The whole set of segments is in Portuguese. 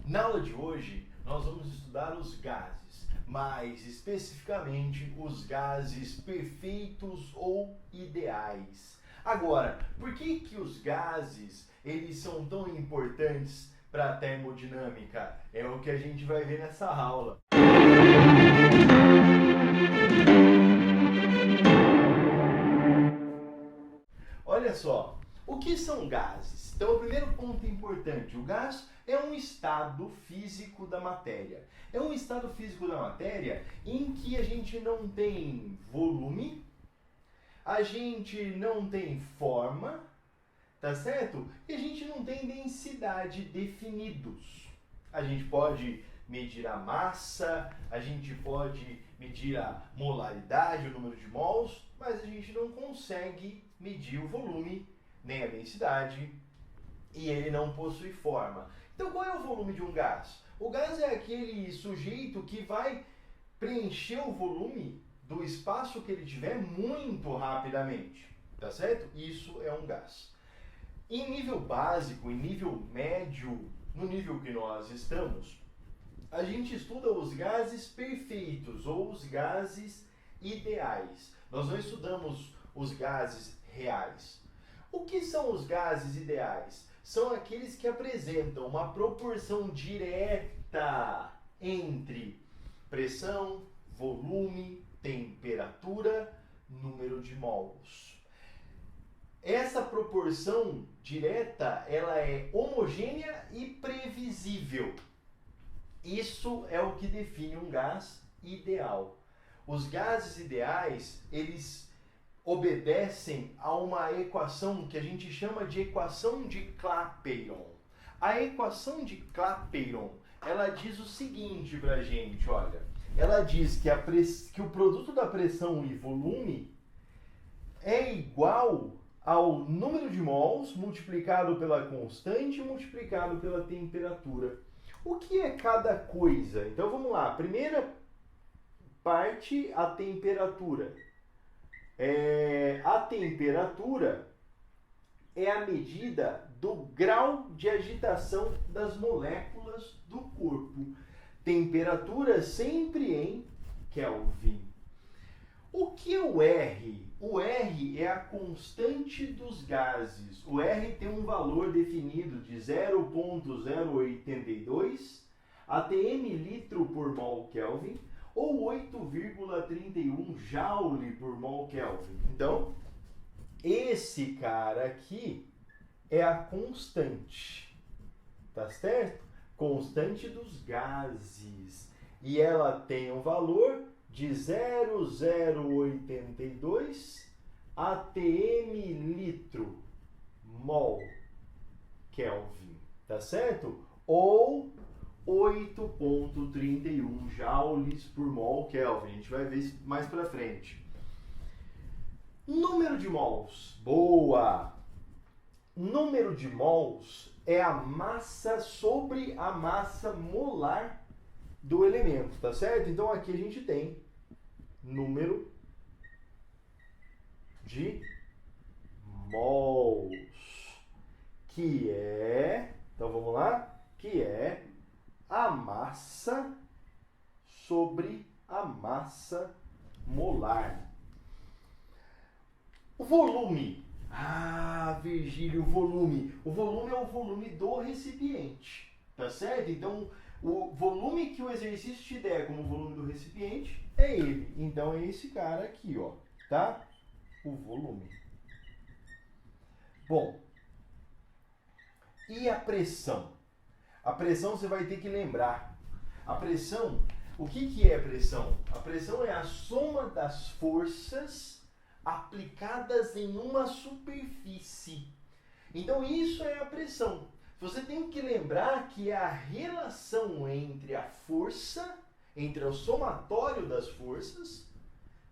Na aula de hoje, nós vamos estudar os gases, mais especificamente os gases perfeitos ou ideais. Agora, por que os gases eles são tão importantes para a termodinâmica? É o que a gente vai ver nessa aula. Olha só, o que são gases? Então, o primeiro ponto importante, o gás é um estado físico da matéria. É um estado físico da matéria em que a gente não tem volume, a gente não tem forma, tá certo? E a gente não tem densidade definidos. A gente pode medir a massa, a gente pode medir a molaridade, o número de mols, mas a gente não consegue medir o volume, nem a densidade, e ele não possui forma. Então, qual é o volume de um gás? O gás é aquele sujeito que vai preencher o volume do espaço que ele tiver muito rapidamente, tá certo? Isso é um gás. Em nível básico, em nível médio, no nível que nós estamos, a gente estuda os gases perfeitos ou os gases ideais. Nós não estudamos os gases reais. O que são os gases ideais? São aqueles que apresentam uma proporção direta entre pressão, volume, temperatura, número de mols. Essa proporção direta, ela é homogênea e previsível. Isso é o que define um gás ideal. Os gases ideais, eles obedecem a uma equação que a gente chama de equação de Clapeyron. A equação de Clapeyron, ela diz o seguinte pra gente, olha. Ela diz que o produto da pressão e volume é igual ao número de mols multiplicado pela constante multiplicado pela temperatura. O que é cada coisa? Então vamos lá. Primeira parte, a temperatura. A temperatura é a medida do grau de agitação das moléculas do corpo. Temperatura sempre em Kelvin. O que é o R? O R é a constante dos gases. O R tem um valor definido de 0,082 atm litro por mol Kelvin ou 8,31 joule por mol Kelvin. Então, esse cara aqui é a constante, tá certo? Constante dos gases. E ela tem um valor de 0,082 atm litro mol Kelvin, tá certo? Ou 8,31 joules por mol Kelvin. A gente vai ver isso mais pra frente. Número de mols. Boa! Número de mols é a massa sobre a massa molar do elemento, tá certo? Então aqui a gente tem número de mols, que é, então vamos lá, que é a massa sobre a massa molar. O volume. Virgílio, volume. O volume é o volume do recipiente, tá certo? Então, o volume que o exercício te der como volume do recipiente é ele. Então, é esse cara aqui, ó, tá? O volume. Bom, e a pressão? A pressão você vai ter que lembrar. A pressão, o que é a pressão? A pressão é a soma das forças aplicadas em uma superfície. Então isso é a pressão. Você tem que lembrar que é a relação entre a força, entre o somatório das forças,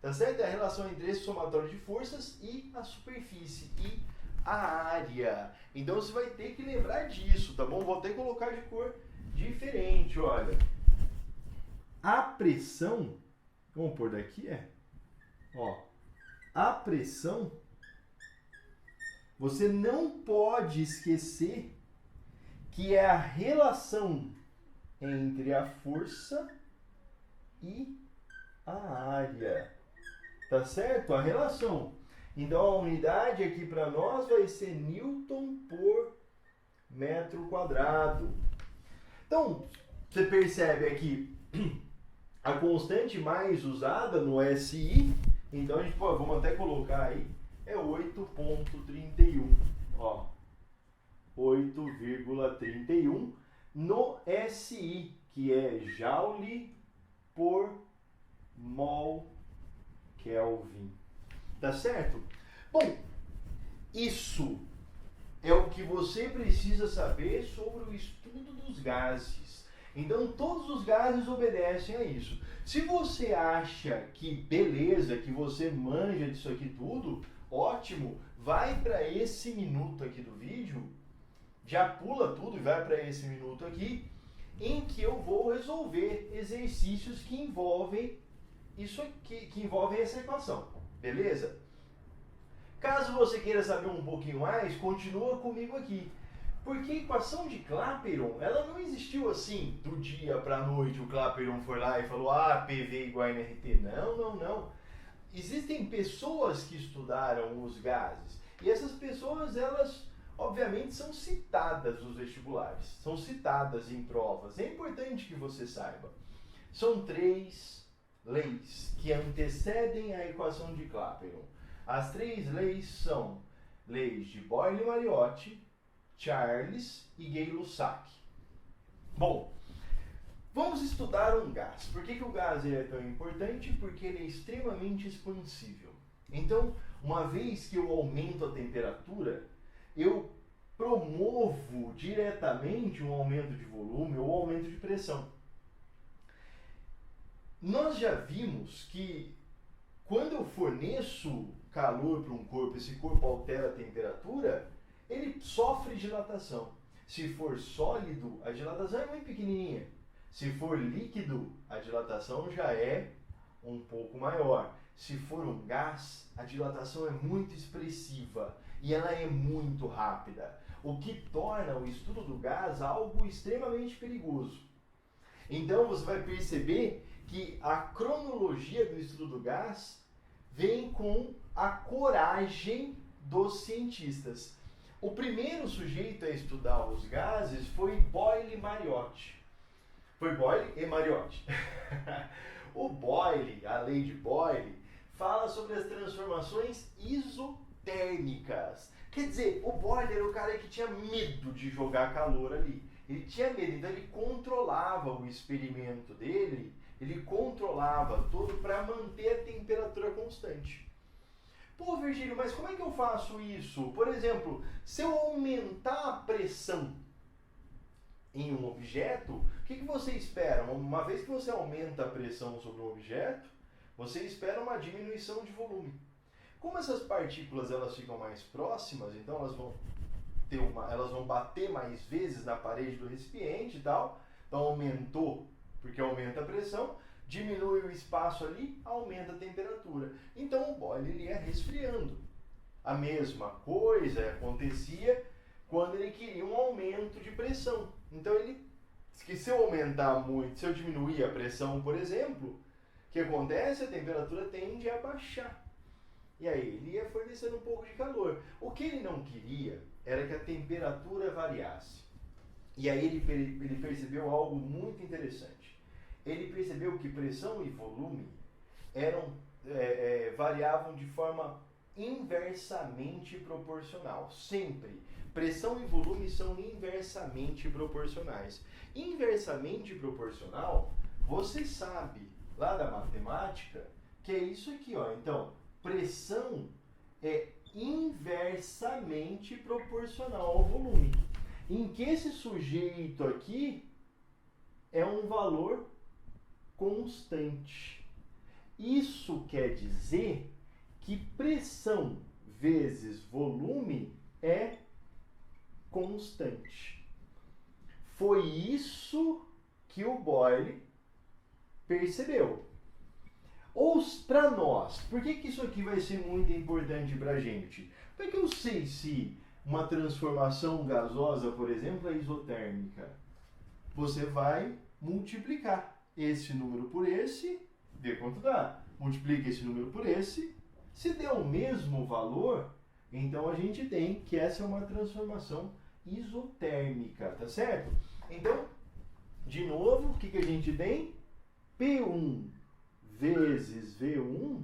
tá certo? É a relação entre esse somatório de forças e a superfície e a área. Então você vai ter que lembrar disso, tá bom? Vou até colocar de cor diferente, olha. A pressão, vamos pôr daqui, ó. A pressão, você não pode esquecer que é a relação entre a força e a área. Tá certo? A relação. Então a unidade aqui para nós vai ser Newton por metro quadrado. Então, você percebe aqui a constante mais usada no SI. Então a gente pode, vamos até colocar aí, é 8,31. Ó, 8,31 no SI, que é Joule por mol Kelvin. Tá certo? Bom, isso é o que você precisa saber sobre o estudo dos gases. Então, todos os gases obedecem a isso. Se você acha que beleza, que você manja disso aqui tudo, ótimo, vai para esse minuto aqui do vídeo, já pula tudo e vai para esse minuto aqui, em que eu vou resolver exercícios que envolvem isso aqui, que envolvem essa equação, beleza? Caso você queira saber um pouquinho mais, continua comigo aqui. Porque a equação de Clapeyron, ela não existiu assim, do dia para a noite, o Clapeyron foi lá e falou, PV igual a nRT. Não. Existem pessoas que estudaram os gases. E essas pessoas, elas, obviamente, são citadas nos vestibulares. São citadas em provas. É importante que você saiba. São 3 leis que antecedem a equação de Clapeyron. As 3 leis são leis de Boyle-Mariotti, Charles e Gay-Lussac. Bom, vamos estudar um gás. Por que o gás é tão importante? Porque ele é extremamente expansível. Então, uma vez que eu aumento a temperatura, eu promovo diretamente um aumento de volume ou aumento de pressão. Nós já vimos que quando eu forneço calor para um corpo, esse corpo altera a temperatura, ele sofre dilatação. Se for sólido, a dilatação é muito pequenininha. Se for líquido, a dilatação já é um pouco maior. Se for um gás, a dilatação é muito expressiva e ela é muito rápida, o que torna o estudo do gás algo extremamente perigoso. Então você vai perceber que a cronologia do estudo do gás vem com a coragem dos cientistas. O primeiro sujeito a estudar os gases foi Boyle-Mariotti. Foi Boyle e Mariotti. O Boyle, a lei de Boyle, fala sobre as transformações isotérmicas. Quer dizer, o Boyle era o cara que tinha medo de jogar calor ali. Ele tinha medo, então ele controlava o experimento dele, ele controlava tudo para manter a temperatura constante. Pô, Virgílio, mas como é que eu faço isso? Por exemplo, se eu aumentar a pressão em um objeto, o que você espera? Uma vez que você aumenta a pressão sobre um objeto, você espera uma diminuição de volume. Como essas partículas elas ficam mais próximas, então elas vão bater mais vezes na parede do recipiente e tal, então aumentou, porque aumenta a pressão, diminui o espaço ali, aumenta a temperatura. Então o Boyle ele ia resfriando. A mesma coisa acontecia quando ele queria um aumento de pressão. Então se eu aumentar muito, se eu diminuir a pressão, por exemplo, o que acontece? A temperatura tende a baixar. E aí ele ia fornecendo um pouco de calor. O que ele não queria era que a temperatura variasse. E aí ele percebeu algo muito interessante. Ele percebeu que pressão e volume variavam de forma inversamente proporcional. Sempre. Pressão e volume são inversamente proporcionais. Inversamente proporcional, você sabe lá da matemática que é isso aqui, ó. Então, pressão é inversamente proporcional ao volume. Em que esse sujeito aqui é um valor constante. Isso quer dizer que pressão vezes volume é constante. Foi isso que o Boyle percebeu. Ou para nós, por que isso aqui vai ser muito importante para a gente? Porque eu sei se uma transformação gasosa, por exemplo, é isotérmica. Você vai multiplicar esse número por esse, vê quanto dá. Multiplica esse número por esse, se der o mesmo valor, então a gente tem que essa é uma transformação isotérmica, tá certo? Então, de novo, o que a gente tem? P1 vezes V1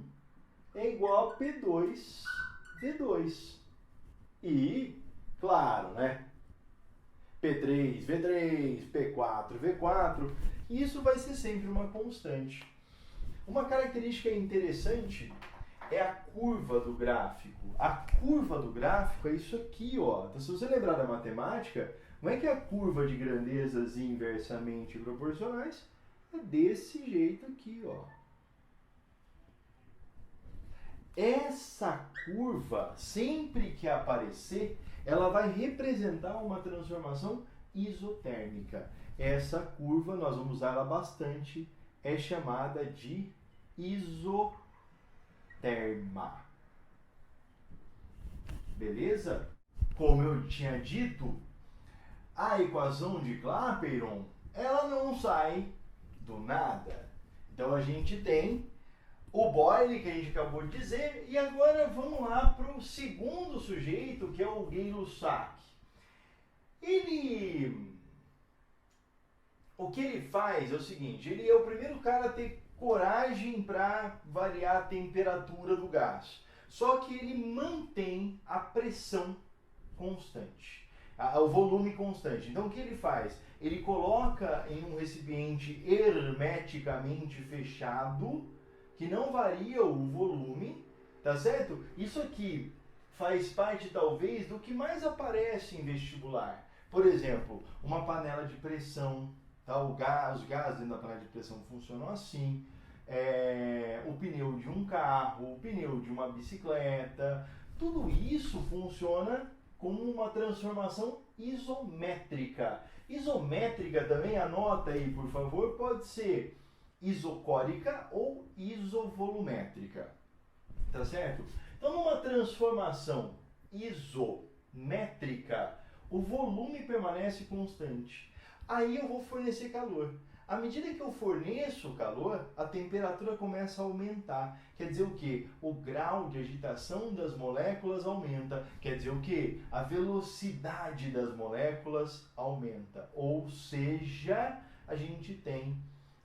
é igual a P2 V2. E, claro, né? P3 V3, P4 V4, isso vai ser sempre uma constante. Uma característica interessante é a curva do gráfico. A curva do gráfico é isso aqui, ó. Então, se você lembrar da matemática, como é que é a curva de grandezas inversamente proporcionais? É desse jeito aqui, ó. Essa curva, sempre que aparecer, ela vai representar uma transformação isotérmica. Essa curva, nós vamos usar ela bastante, é chamada de isoterma. Beleza? Como eu tinha dito, a equação de Clapeyron, ela não sai do nada. Então a gente tem o Boyle, que a gente acabou de dizer, e agora vamos lá para o segundo sujeito, que é o Gay-Lussac. O que ele faz é o seguinte, ele é o primeiro cara a ter coragem para variar a temperatura do gás. Só que ele mantém a pressão constante, o volume constante. Então o que ele faz? Ele coloca em um recipiente hermeticamente fechado, que não varia o volume, tá certo? Isso aqui faz parte, talvez, do que mais aparece em vestibular. Por exemplo, uma panela de pressão, tá? Os gases dentro da panela de pressão funcionam assim. O pneu de um carro, o pneu de uma bicicleta, tudo isso funciona como uma transformação isométrica. Isométrica também, anota aí, por favor, pode ser isocórica ou isovolumétrica, tá certo? Então, numa transformação isométrica, o volume permanece constante. Aí eu vou fornecer calor. À medida que eu forneço calor, a temperatura começa a aumentar. Quer dizer o quê? O grau de agitação das moléculas aumenta. Quer dizer o quê? A velocidade das moléculas aumenta. Ou seja, a gente tem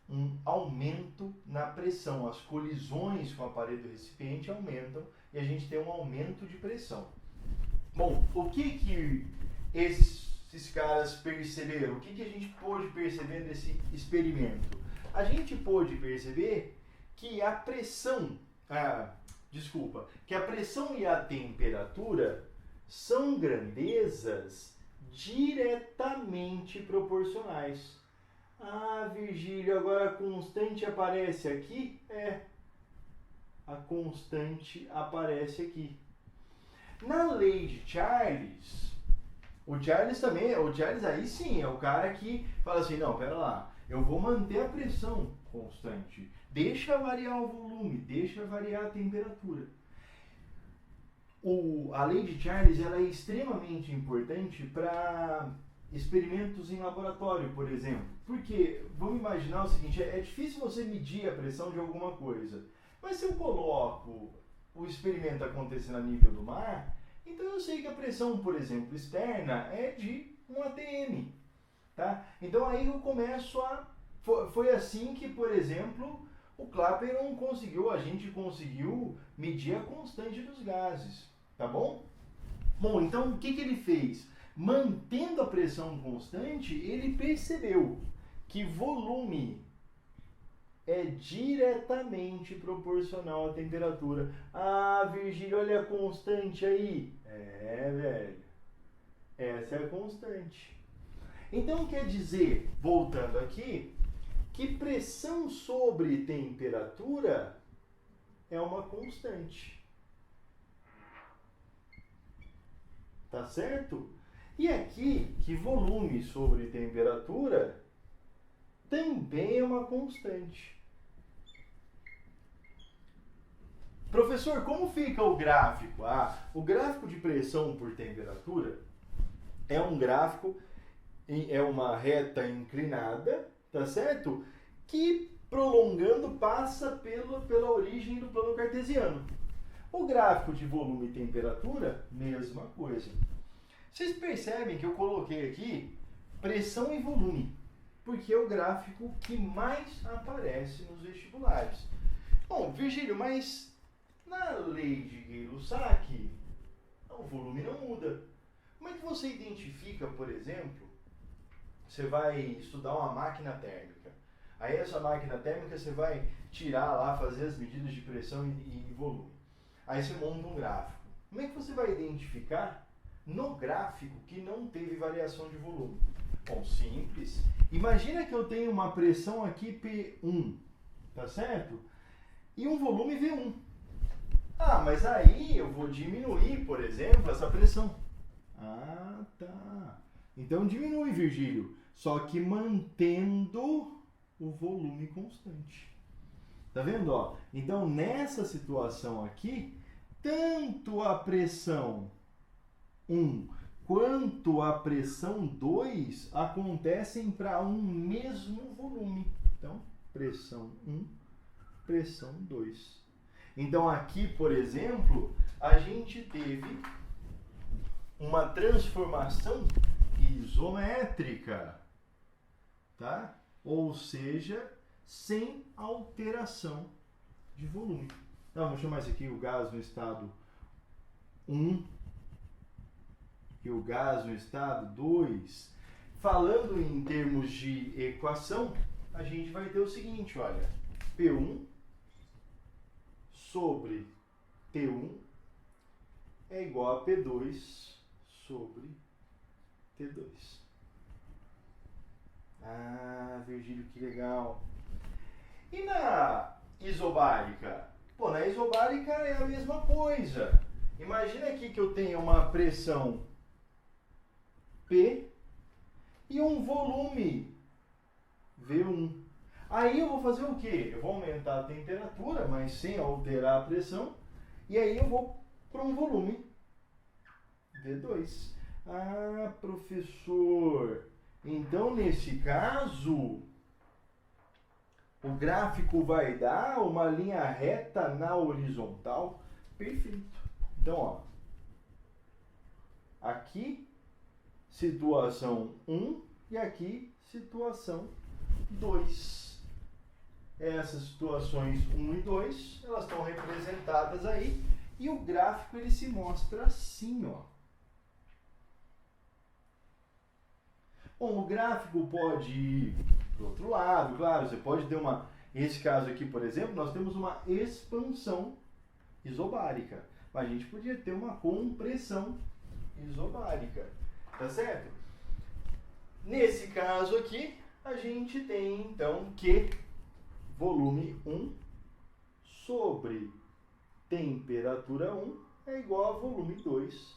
um aumento na pressão. As colisões com a parede do recipiente aumentam e a gente tem um aumento de pressão. Bom, o que esses caras perceberam? O que a gente pôde perceber nesse experimento? A gente pôde perceber que a pressão, que a pressão e a temperatura são grandezas diretamente proporcionais. Virgílio, agora a constante aparece aqui? A constante aparece aqui. Na lei de Charles, o Charles aí sim é o cara que fala assim, não, pera lá, eu vou manter a pressão constante, deixa variar o volume, deixa variar a temperatura. A lei de Charles ela é extremamente importante para experimentos em laboratório, por exemplo. Porque, vamos imaginar o seguinte, é difícil você medir a pressão de alguma coisa. Mas se eu coloco o experimento acontecendo a nível do mar, então eu sei que a pressão, por exemplo, externa é de 1 atm. Tá? Então aí eu começo Foi assim que, por exemplo, o Clapeyron a gente conseguiu medir a constante dos gases. Tá bom? Bom, então o que ele fez? Mantendo a pressão constante, ele percebeu que volume é diretamente proporcional à temperatura. Virgílio, olha a constante aí. Velho. Essa é a constante. Então quer dizer, voltando aqui, que pressão sobre temperatura é uma constante. Tá certo? E aqui, que volume sobre temperatura também é uma constante. Professor, como fica o gráfico? O gráfico de pressão por temperatura é um gráfico, é uma reta inclinada, tá certo? Que prolongando passa pela origem do plano cartesiano. O gráfico de volume e temperatura, mesma coisa. Vocês percebem que eu coloquei aqui pressão e volume, porque é o gráfico que mais aparece nos vestibulares. Bom, Virgílio, mas na lei de Gay-Lussac, o volume não muda. Como é que você identifica, por exemplo, você vai estudar uma máquina térmica. Aí essa máquina térmica você vai tirar lá, fazer as medidas de pressão e volume. Aí você monta um gráfico. Como é que você vai identificar no gráfico que não teve variação de volume? Bom, simples. Imagina que eu tenho uma pressão aqui P1, tá certo? E um volume V1. Ah, mas aí eu vou diminuir, por exemplo, essa pressão. Ah, tá. Então diminui, Virgílio, só que mantendo o volume constante. Tá vendo, ó? Então, nessa situação aqui, tanto a pressão 1 quanto a pressão 2 acontecem para um mesmo volume. Então, pressão 1, pressão 2. Então, aqui, por exemplo, a gente teve uma transformação isométrica, tá? Ou seja, sem alteração de volume. Então, vou chamar isso aqui o gás no estado 1 e o gás no estado 2. Falando em termos de equação, a gente vai ter o seguinte, olha, P1 sobre T1 é igual a P2 sobre T2. Ah, Virgílio, que legal. E na isobárica? Pô, na isobárica é a mesma coisa. Imagina aqui que eu tenho uma pressão P e um volume V1. Aí eu vou fazer o quê? Eu vou aumentar a temperatura, mas sem alterar a pressão. E aí eu vou para um volume V2. Ah, professor, então nesse caso o gráfico vai dar uma linha reta na horizontal? Perfeito. Então, ó, aqui situação 1 e aqui situação 2. Essas situações 1 e 2, elas estão representadas aí e o gráfico ele se mostra assim, ó. Bom, o gráfico pode ir para o outro lado, claro, você pode ter uma... Nesse caso aqui, por exemplo, nós temos uma expansão isobárica. Mas a gente podia ter uma compressão isobárica, tá certo? Nesse caso aqui, a gente tem, então, que volume 1 sobre temperatura 1 é igual a volume 2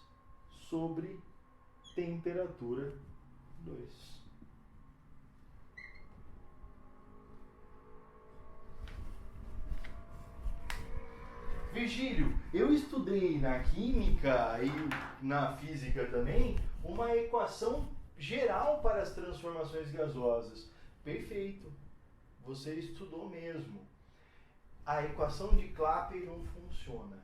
sobre temperatura 2. Virgílio, eu estudei na química e na física também uma equação geral para as transformações gasosas. Perfeito, você estudou mesmo. A equação de Clapeyron não funciona,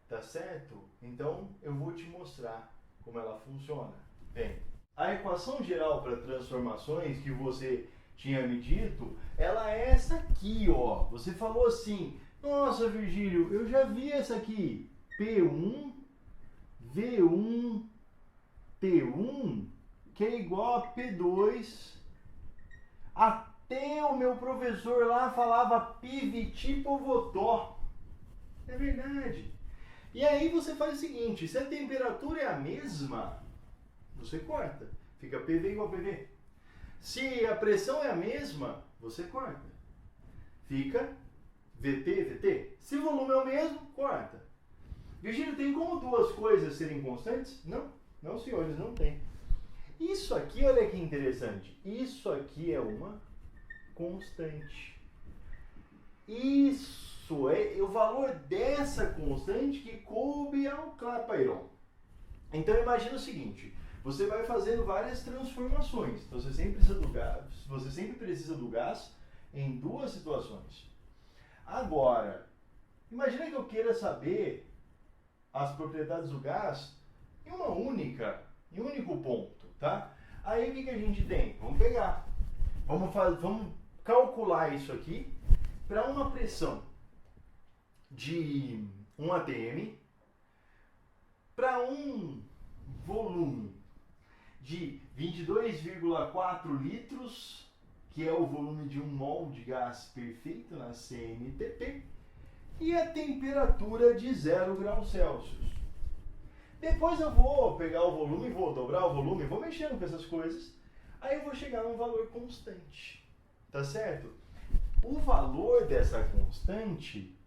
tá certo? Então eu vou te mostrar como ela funciona. Bem, a equação geral para transformações que você tinha me dito, ela é essa aqui, ó. Você falou assim: nossa, Virgílio, eu já vi essa aqui. P1, V1, T1, que é igual a P2. Até o meu professor lá falava piviti-povotó. É verdade. E aí você faz o seguinte, se a temperatura é a mesma, você corta. Fica PV igual a PV. Se a pressão é a mesma, você corta. Fica VT, VT. Se o volume é o mesmo, corta. Virgílio, tem como duas coisas serem constantes? Não. Não, senhores, não tem. Isso aqui, olha que interessante. Isso aqui é uma constante. Isso é o valor dessa constante que coube ao Clapeyron. Então imagina o seguinte. você vai fazendo várias transformações. Então você sempre precisa do gás em duas situações. Agora, imagina que eu queira saber as propriedades do gás em um único ponto, tá? Aí o que a gente tem? Vamos pegar, vamos calcular isso aqui para uma pressão de 1 atm para um volume de 22,4 litros, que é o volume de 1 mol de gás perfeito na CNTP, e a temperatura de 0 graus Celsius. Depois eu vou pegar o volume, vou dobrar o volume, vou mexendo com essas coisas, aí eu vou chegar num valor constante, tá certo? O valor dessa constante,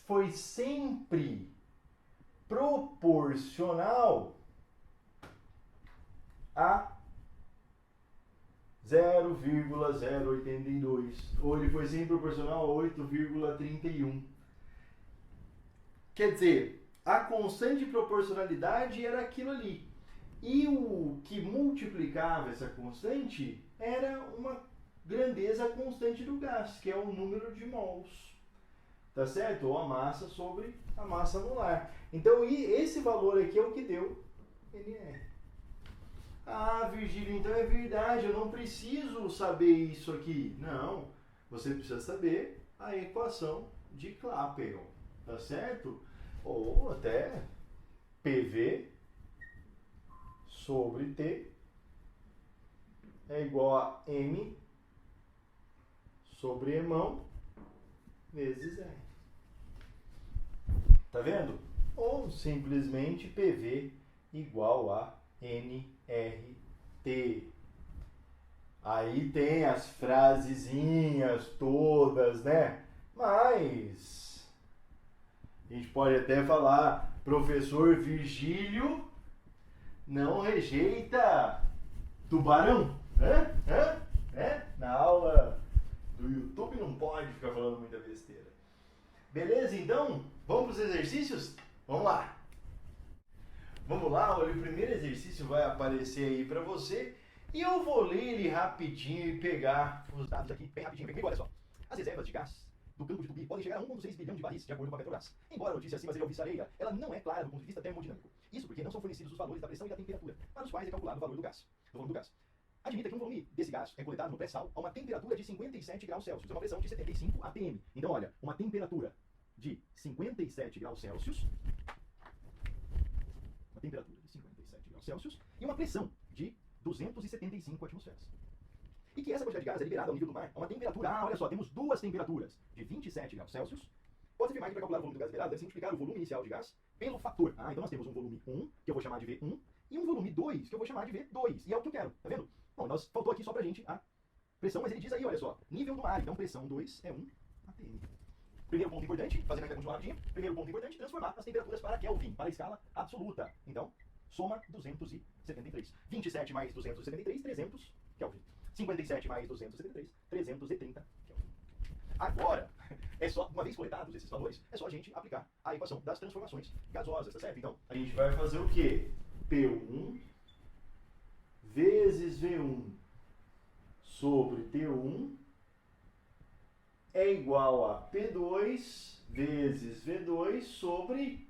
foi sempre proporcional a 0,082, ou ele foi sempre proporcional a 8,31. Quer dizer, a constante de proporcionalidade era aquilo ali. E o que multiplicava essa constante era uma grandeza constante do gás, que é o número de mols. Tá certo? Ou a massa sobre a massa molar. Então, esse valor aqui é o que deu NR. Ah, Virgílio, então é verdade, eu não preciso saber isso aqui. Não, você precisa saber a equação de Clapeyron, tá certo? Ou até PV sobre T é igual a M sobre Emão vezes R. Tá vendo? Ou simplesmente PV igual a nRT. Aí tem as frasezinhas todas, né? Mas a gente pode até falar, professor Virgílio não rejeita tubarão. Na aula do YouTube não pode ficar falando muita besteira. Beleza, então? Vamos para os exercícios? Vamos lá! Vamos lá, olha, o primeiro exercício vai aparecer aí para você e eu vou ler ele rapidinho e pegar os dados aqui bem rapidinho. Vem comigo, olha só. As reservas de gás do campo de Tupi podem chegar a 1,6 bilhão de barris, de acordo com a Petrobras. Embora a notícia acima seja alvissareira, ela não é clara do ponto de vista termodinâmico. Isso porque não são fornecidos os valores da pressão e da temperatura, para os quais é calculado o valor do gás, do volume do gás. Admita que um volume desse gás é coletado no pré-sal a uma temperatura de 57 graus Celsius, uma pressão de 75 atm. Então, olha, uma temperatura de 57 graus Celsius, e uma pressão de 275 atmosferas. E que essa quantidade de gás é liberada ao nível do mar a uma temperatura, olha só, temos duas temperaturas de 27 graus Celsius. Pode afirmar que para calcular o volume do gás liberado deve-se multiplicar o volume inicial de gás pelo fator. Então nós temos um volume 1, que eu vou chamar de V1, e um volume 2, que eu vou chamar de V2. E é o que eu quero, tá vendo? Bom, nós faltou aqui só pra gente a pressão, mas ele diz aí, olha só, nível do mar. Então pressão 2 é 1 atm. Primeiro ponto importante, fazendo aqui a continuar rapidinho. Primeiro ponto importante, transformar as temperaturas para Kelvin, para a escala absoluta. Então, soma 273. 27 mais 273, 300 Kelvin. 57 mais 273, 330 Kelvin. Agora, é só, uma vez coletados esses valores, é só a gente aplicar a equação das transformações gasosas, tá certo? Então, a gente vai fazer o quê? P1 vezes V1 sobre T1 é igual a P2 vezes V2 sobre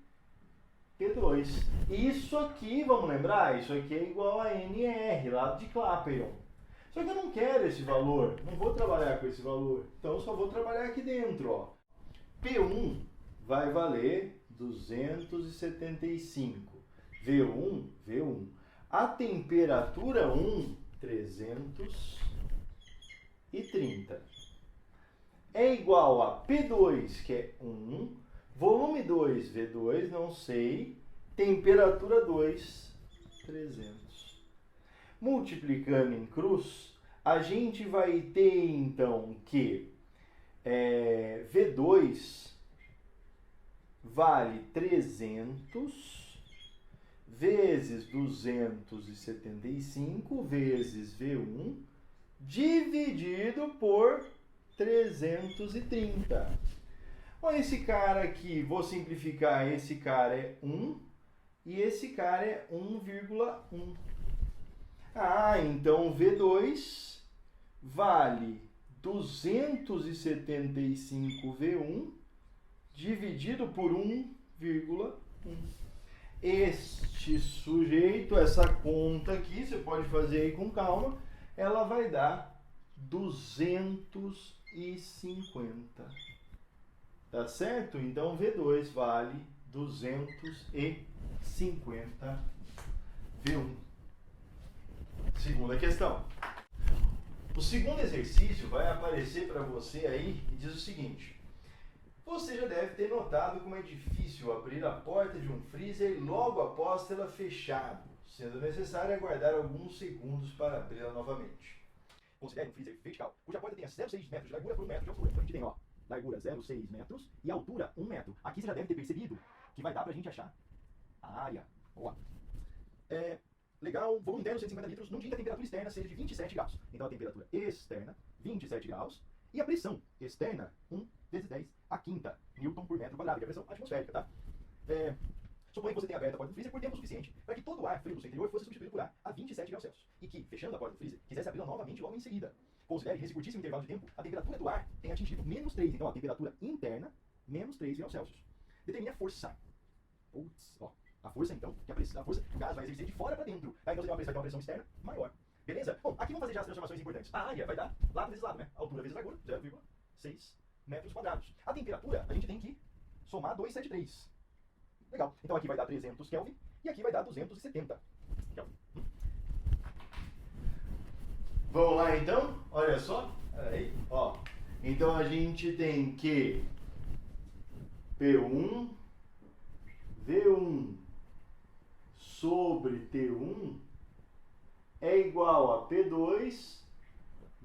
P2. Isso aqui, vamos lembrar, isso aqui é igual a NR, lá de Clapeyron. Só que eu não quero esse valor, não vou trabalhar com esse valor, então eu só vou trabalhar aqui dentro, ó. P1 vai valer 275, V1. A temperatura 1, 330. É igual a P2, que é 1, volume 2, V2, não sei, temperatura 2, 300. Multiplicando em cruz, a gente vai ter então que V2 vale 300 vezes 275 vezes V1 dividido por 330. Bom, esse cara aqui, vou simplificar, esse cara é 1 e esse cara é 1,1. Ah, então V2 vale 275 V1 dividido por 1,1. Este sujeito, essa conta aqui, você pode fazer aí com calma, ela vai dar 250. Tá certo? Então V2 vale 250 V1. Segunda questão. O segundo exercício vai aparecer para você aí e diz o seguinte: você já deve ter notado como é difícil abrir a porta de um freezer logo após tê-la fechado, sendo necessário aguardar alguns segundos para abri-la novamente. Considere um freezer vertical, cuja porta tenha 0,6 metros de largura por 1 metro de altura. Então a gente tem, ó, largura 0,6 metros e altura 1 metro. Aqui você já deve ter percebido que vai dar pra gente achar a área. Ó. Legal, volume interno 150 litros, num dia a temperatura externa seja de 27 graus. Então a temperatura externa, 27 graus, e a pressão externa, 1 vezes 10 a quinta Newton por metro quadrado, que é a pressão atmosférica, tá? Suponha que você tenha aberto a porta do freezer por tempo suficiente para que todo o ar frio do seu interior fosse substituído por ar a 27 graus Celsius. E que, fechando a porta do freezer, quisesse abri-la novamente logo em seguida. Considere nesse curtíssimo intervalo de tempo, a temperatura do ar tenha atingido menos 3. Então a temperatura interna, menos 3 graus Celsius. Determine a força. Putz, ó. A força, então, que a força, o gás vai exercer de fora para dentro. Tá? Então você vai ter uma pressão externa maior. Beleza? Bom, aqui vamos fazer já as transformações importantes. A área vai dar lado vezes lado, né? Altura vezes largura, 0,6 metros quadrados. A temperatura, a gente tem que somar 273. Legal. Então aqui vai dar 300 Kelvin e aqui vai dar 270 Kelvin. Vamos lá então? Olha só. Aí, ó. Então a gente tem que P1, V1 sobre T1 é igual a P2,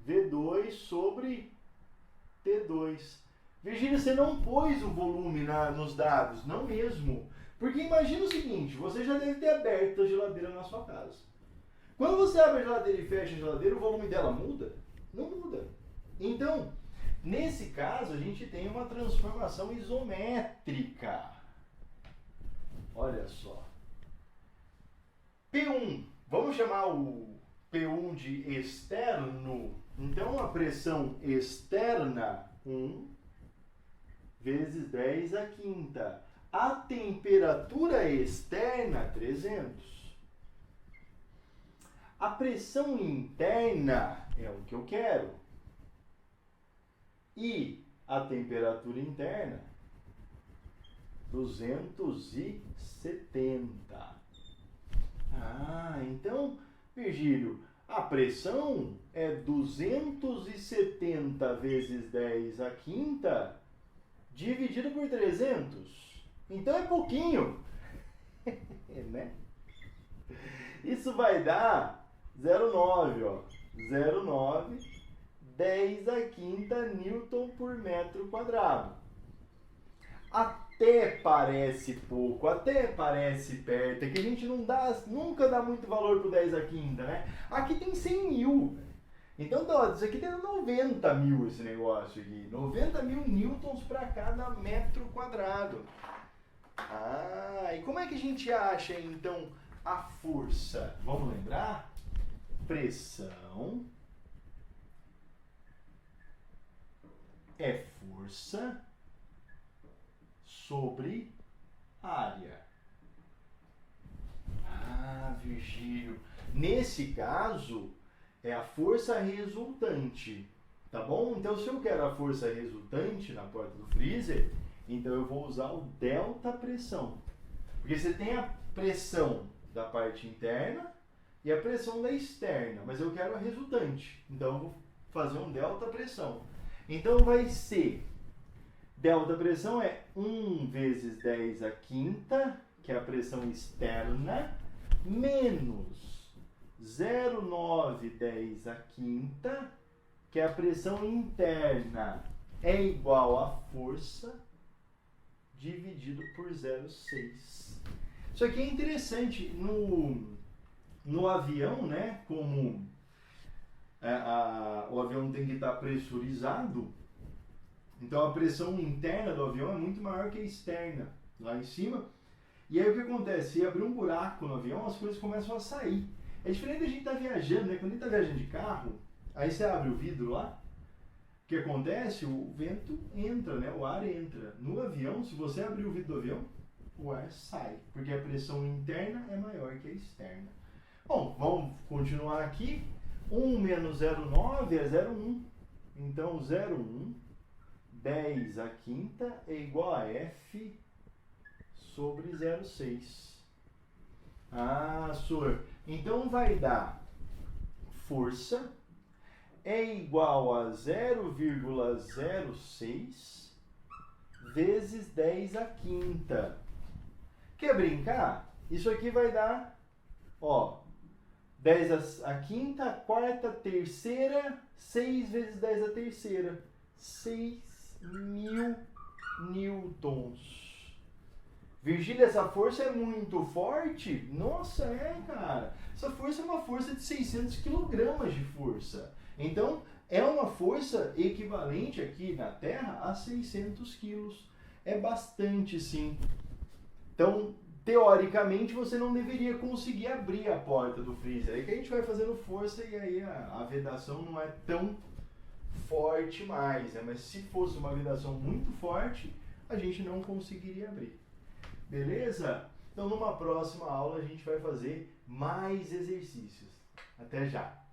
V2 sobre T2. Virgínia, você não pôs o volume nos dados, não mesmo. Porque imagina o seguinte, você já deve ter aberto a geladeira na sua casa. Quando você abre a geladeira e fecha a geladeira, o volume dela muda? Não muda. Então, nesse caso, a gente tem uma transformação isométrica. Olha só. P1, vamos chamar o P1 de externo. Então, a pressão externa, 1 vezes 10 a quinta. A temperatura externa, 300. A pressão interna é o que eu quero. E a temperatura interna, 270. Ah, então, Virgílio, a pressão é 270 vezes 10 a quinta dividido por 300. Então é pouquinho. Né? Isso vai dar 0,9, ó. 0,9, 10 a quinta Newton por metro quadrado. Até parece pouco, até parece perto, é que a gente nunca dá muito valor pro 10 a quinta, né? Aqui tem 100 mil. Então, isso aqui tem 90 mil esse negócio aqui. 90 mil newtons para cada metro quadrado. Ah, e como é que a gente acha, então, a força? Vamos lembrar? Pressão é força sobre área. Ah, Virgílio. Nesse caso, é a força resultante, tá bom? Então, se eu quero a força resultante na porta do freezer, então eu vou usar o delta pressão. Porque você tem a pressão da parte interna e a pressão da externa, mas eu quero a resultante. Então, eu vou fazer um delta pressão. Então, vai ser, delta pressão é 1 vezes 10 a quinta, que é a pressão externa, menos 0,910 a quinta, que é a pressão interna, é igual a força dividido por 0,6. Isso aqui é interessante. No avião, né, como o avião tem que estar pressurizado, então a pressão interna do avião é muito maior que a externa, lá em cima. E aí o que acontece? Se abrir um buraco no avião, as coisas começam a sair. É diferente da gente estar viajando, né? Quando a gente está viajando de carro, aí você abre o vidro lá, o que acontece? O vento entra, né? O ar entra. No avião, se você abrir o vidro do avião, o ar sai, porque a pressão interna é maior que a externa. Bom, vamos continuar aqui. 1 menos 0,9 é 0,1. Então, 0,1, 10 à quinta é igual a F sobre 0,6. Ah, senhor. Então, vai dar força é igual a 0,06 vezes 10 à quinta. Quer brincar? Isso aqui vai dar, ó, 10 à quinta, quarta, terceira, 6 vezes 10 à terceira. 6.000 newtons. Virgílio, essa força é muito forte? Nossa, é, cara. Essa força é uma força de 600 kg de força. Então, é uma força equivalente aqui na Terra a 600 quilos. É bastante, sim. Então, teoricamente, você não deveria conseguir abrir a porta do freezer. Aí que a gente vai fazendo força e aí a vedação não é tão forte mais, né? Mas se fosse uma vedação muito forte, a gente não conseguiria abrir. Beleza? Então, numa próxima aula, a gente vai fazer mais exercícios. Até já!